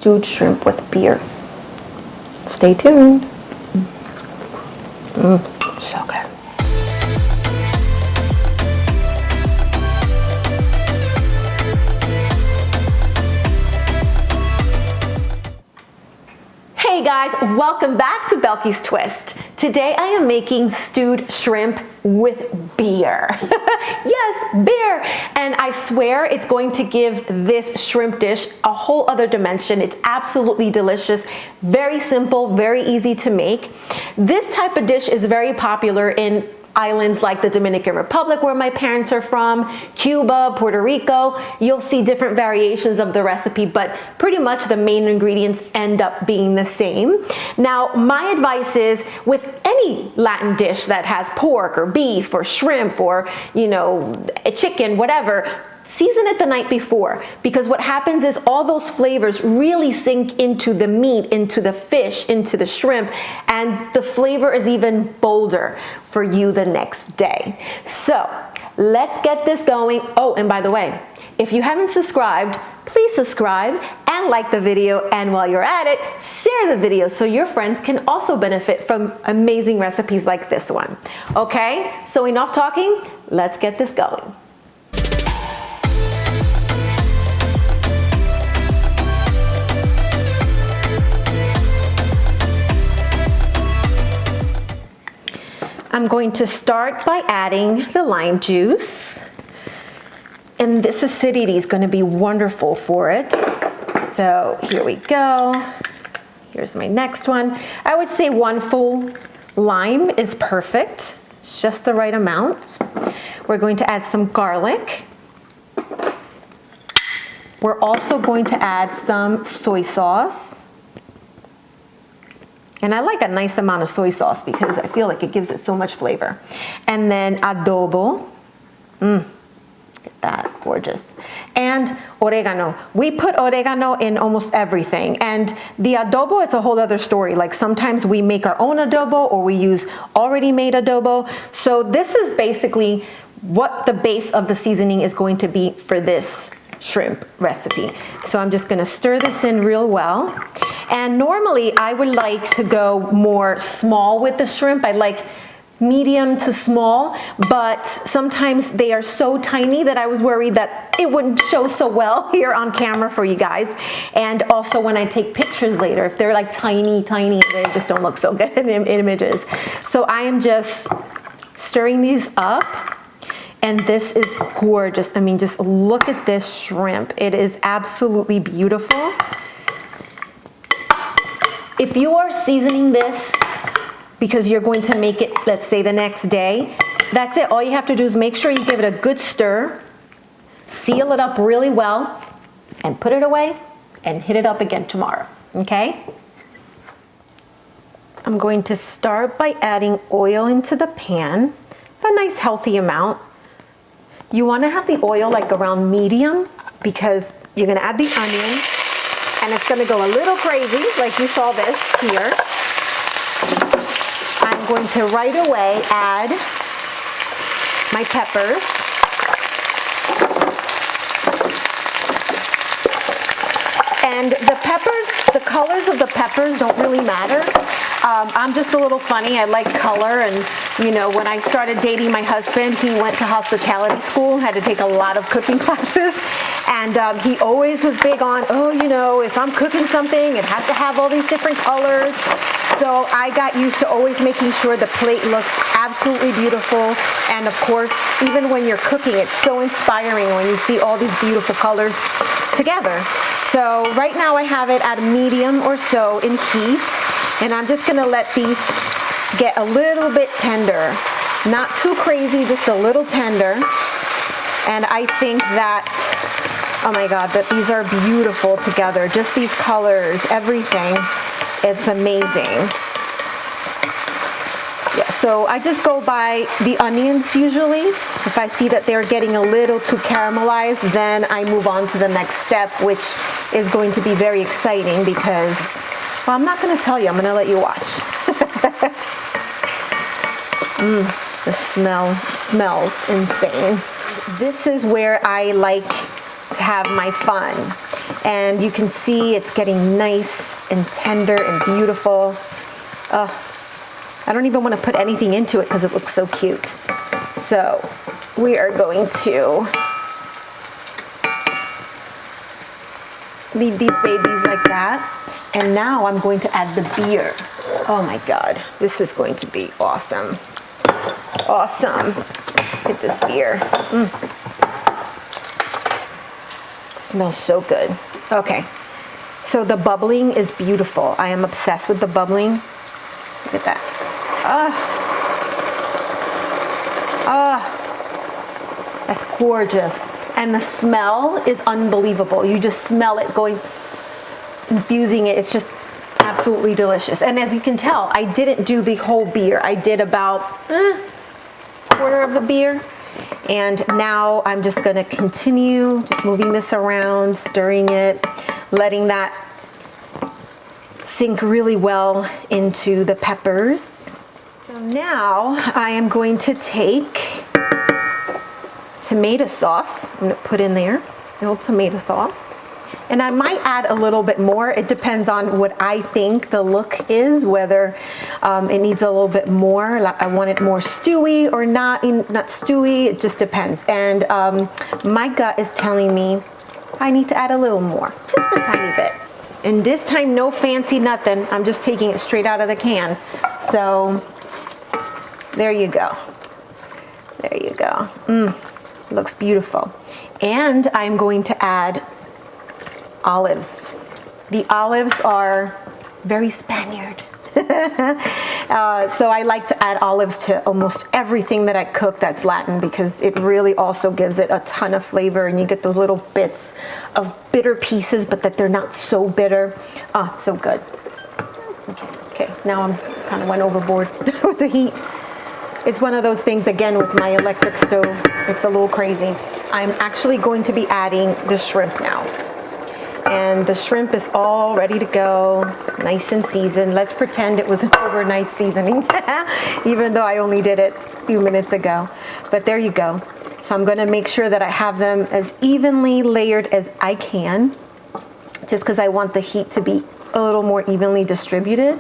stewed shrimp with beer. Stay tuned. So good. Hey guys, welcome back to Belqui's Twist. Today I am making stewed shrimp with beer. Yes, beer. And I swear it's going to give this shrimp dish a whole other dimension. It's absolutely delicious, very simple, very easy to make. This type of dish is very popular in islands like the Dominican Republic, where my parents are from, Cuba, Puerto Rico. You'll see different variations of the recipe, but pretty much the main ingredients end up being the same. Now, my advice is with any Latin dish that has pork or beef or shrimp or, you know, chicken, whatever, season it the night before, because what happens is all those flavors really sink into the meat, into the fish, into the shrimp, and the flavor is even bolder for you the next day. So let's get this going. Oh, and by the way, if you haven't subscribed, please subscribe and like the video, and while you're at it, share the video so your friends can also benefit from amazing recipes like this one. Okay, so enough talking, let's get this going. I'm going to start by adding the lime juice. And this acidity is going to be wonderful for it. So here we go. Here's my next one. I would say 1 full lime is perfect. It's just the right amount. We're going to add some garlic. We're also going to add some soy sauce. And I like a nice amount of soy sauce because I feel like it gives it so much flavor. And then adobo. Look at that, gorgeous. And oregano. We put oregano in almost everything. And the adobo, it's a whole other story. Like sometimes we make our own adobo or we use already made adobo. So this is basically what the base of the seasoning is going to be for this shrimp recipe. So I'm just gonna stir this in real well. And normally I would like to go more small with the shrimp. I like medium to small, but sometimes they are so tiny that I was worried that it wouldn't show so well here on camera for you guys. And also when I take pictures later, if they're like tiny, they just don't look so good in images. So I am just stirring these up. And this is gorgeous. I mean, just look at this shrimp. It is absolutely beautiful. If you are seasoning this because you're going to make it, let's say the next day, that's it. All you have to do is make sure you give it a good stir, seal it up really well, and put it away and hit it up again tomorrow, okay? I'm going to start by adding oil into the pan, a nice healthy amount. You want to have the oil like around medium because you're going to add the onion and it's going to go a little crazy like you saw this here. I'm going to right away add my peppers. And the peppers, the colors of the peppers don't really matter. I'm just a little funny. I like color, and you know, when I started dating my husband, he went to hospitality school, had to take a lot of cooking classes, and he always was big on, oh, you know, if I'm cooking something, it has to have all these different colors. So I got used to always making sure the plate looks absolutely beautiful, and of course, even when you're cooking, it's so inspiring when you see all these beautiful colors together. So right now I have it at a medium or so in heat. And I'm just gonna let these get a little bit tender. Not too crazy, just a little tender. And I think that, oh my God, that these are beautiful together. Just these colors, everything, it's amazing. Yeah, so I just go by the onions usually. If I see that they're getting a little too caramelized, then I move on to the next step, which is going to be very exciting because, well, I'm not going to tell you. I'm going to let you watch. The smell smells insane. This is where I like to have my fun. And you can see it's getting nice and tender and beautiful. I don't even want to put anything into it because it looks so cute. So we are going to leave these babies like that. And now I'm going to add the beer. Oh my God, this is going to be awesome. Awesome. Look at this beer. Smells so good. Okay, so the bubbling is beautiful. I am obsessed with the bubbling. Look at that. That's gorgeous. And the smell is unbelievable. You just smell it going, infusing it. It's just absolutely delicious. And as you can tell, I didn't do the whole beer. I did about quarter of the beer. And now I'm just gonna continue just moving this around, stirring it, letting that sink really well into the peppers. So now I am going to take tomato sauce. I'm gonna put in there, a little tomato sauce. And I might add a little bit more. It depends on what I think the look is, whether it needs a little bit more. Like I want it more stewy or not stewy. It just depends. And my gut is telling me I need to add a little more, just a tiny bit. And this time, no fancy nothing. I'm just taking it straight out of the can. So there you go. There you go. Looks beautiful. And I'm going to add olives. The olives are very Spaniard. So I like to add olives to almost everything that I cook that's Latin because it really also gives it a ton of flavor, and you get those little bits of bitter pieces, but that they're not so bitter. Oh, so good. Okay, now I'm kind of went overboard with the heat. It's one of those things, again, with my electric stove. It's a little crazy. I'm actually going to be adding the shrimp now. And the shrimp is all ready to go, nice and seasoned. Let's pretend it was an overnight seasoning, even though I only did it a few minutes ago. But there you go. So I'm gonna make sure that I have them as evenly layered as I can, just because I want the heat to be a little more evenly distributed.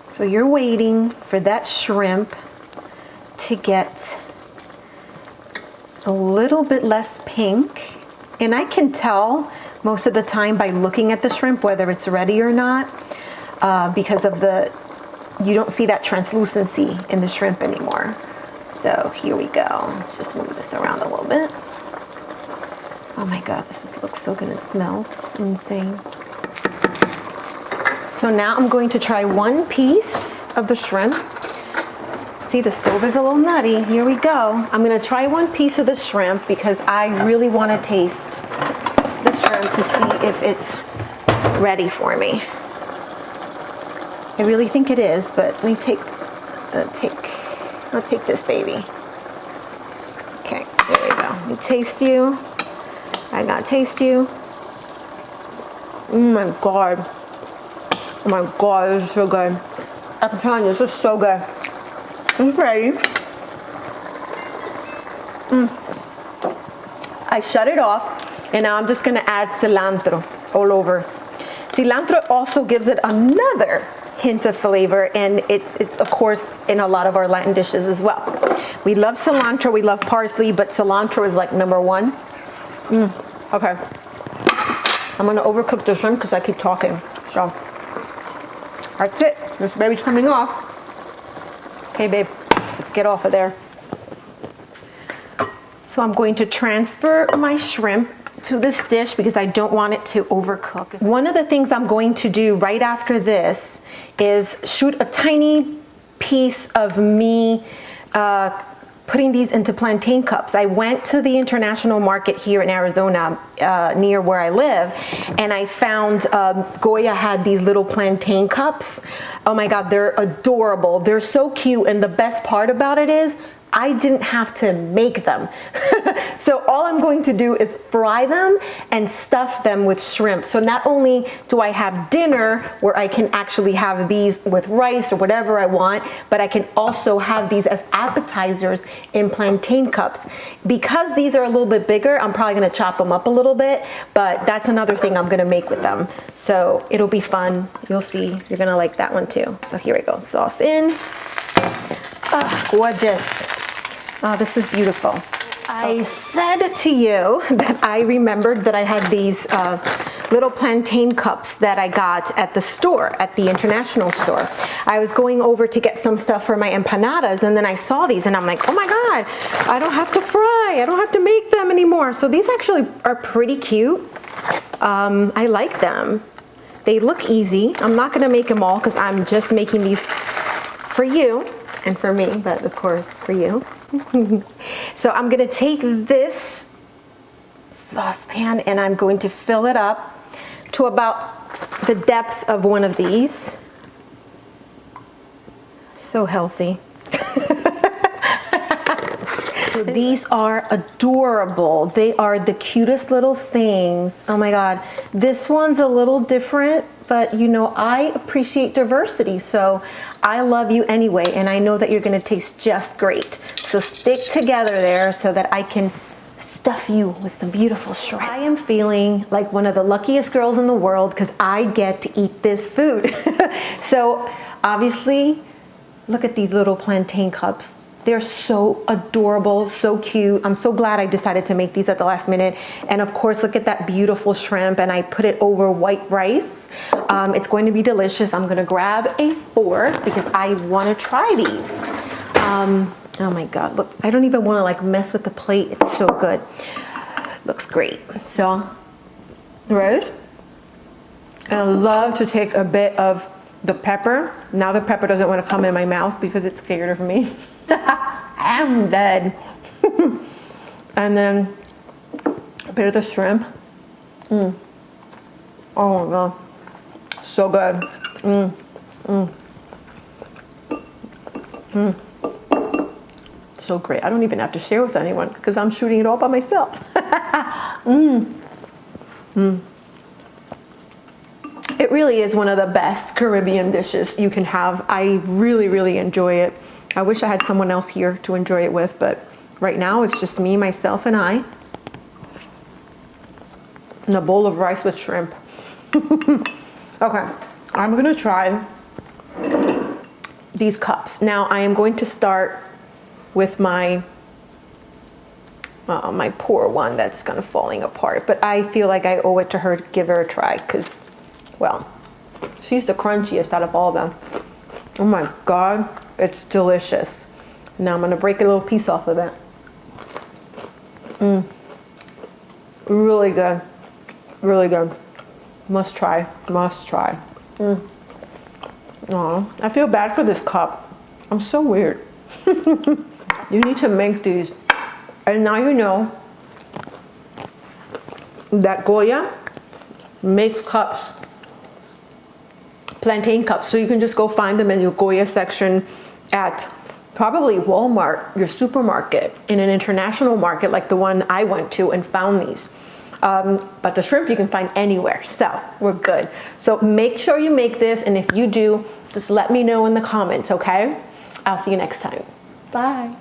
So you're waiting for that shrimp to get a little bit less pink. And I can tell most of the time by looking at the shrimp whether it's ready or not, because of you don't see that translucency in the shrimp anymore. So here we go. Let's just move this around a little bit. Oh my God, looks so good. It smells insane. So now I'm going to try one piece of the shrimp. See, the stove is a little nutty. Here we go. I'm gonna try one piece of the shrimp because I really wanna taste the shrimp to see if it's ready for me. I really think it is, but let me I'll take this baby. Okay, there we go. Let me taste you. I gotta taste you. Oh my God. Oh my God, this is so good. I'm telling you, this is so good. Okay. I shut it off, and now I'm just gonna add cilantro all over. Cilantro also gives it another hint of flavor, and it's of course in a lot of our Latin dishes as well. We love cilantro, we love parsley, but cilantro is like number one. Okay. I'm gonna overcook the shrimp because I keep talking. So that's it. This baby's coming off. Okay, babe, let's get off of there. So I'm going to transfer my shrimp to this dish because I don't want it to overcook. One of the things I'm going to do right after this is shoot a tiny piece of me putting these into plantain cups. I went to the international market here in Arizona near where I live, and I found Goya had these little plantain cups. Oh my God, they're adorable. They're so cute, and the best part about it is I didn't have to make them. So all I'm going to do is fry them and stuff them with shrimp. So not only do I have dinner where I can actually have these with rice or whatever I want, but I can also have these as appetizers in plantain cups. Because these are a little bit bigger, I'm probably gonna chop them up a little bit, but that's another thing I'm gonna make with them. So it'll be fun. You'll see, you're gonna like that one too. So here we go, sauce in. Oh, gorgeous. Oh, this is beautiful. I said to you that I remembered that I had these little plantain cups that I got at the store, at the international store. I was going over to get some stuff for my empanadas, and then I saw these and I'm like, oh my God, I don't have to fry, I don't have to make them anymore. So these actually are pretty cute. I like them. They look easy. I'm not gonna make them all because I'm just making these for you and for me, but of course for you. So I'm gonna take this saucepan and I'm going to fill it up to about the depth of one of these. So healthy. So these are adorable. They are the cutest little things. Oh my God. This one's a little different, but you know, I appreciate diversity. So I love you anyway, and I know that you're gonna taste just great. So stick together there so that I can stuff you with some beautiful shrimp. I am feeling like one of the luckiest girls in the world because I get to eat this food. So obviously, look at these little plantain cups. They're so adorable, so cute. I'm so glad I decided to make these at the last minute. And of course, look at that beautiful shrimp, and I put it over white rice. It's going to be delicious. I'm gonna grab a fork because I wanna try these. Oh my God, look, I don't even wanna like mess with the plate. It's so good. Looks great. So, rice. And I love to take a bit of the pepper. Now the pepper doesn't wanna come in my mouth because it's scared of me. I'm dead. And then a bit of the shrimp. Oh my God, so good. So great. I don't even have to share with anyone because I'm shooting it all by myself. It really is one of the best Caribbean dishes you can have. I really, really enjoy it. I wish I had someone else here to enjoy it with, but right now it's just me, myself, and I. And a bowl of rice with shrimp. Okay, I'm gonna try these cups. Now I am going to start with my my poor one that's kind of falling apart, but I feel like I owe it to her to give her a try because, well, she's the crunchiest out of all of them. Oh my God, it's delicious. Now I'm gonna break a little piece off of it. Really good, really good. Must try, must try. Aw, I feel bad for this cup. I'm so weird. You need to make these. And now you know that Goya makes cups, plantain cups. So you can just go find them in your Goya section at probably Walmart, your supermarket, in an international market like the one I went to and found these. But the shrimp you can find anywhere, so we're good. So make sure you make this, and if you do, just let me know in the comments, okay? I'll see you next time. Bye.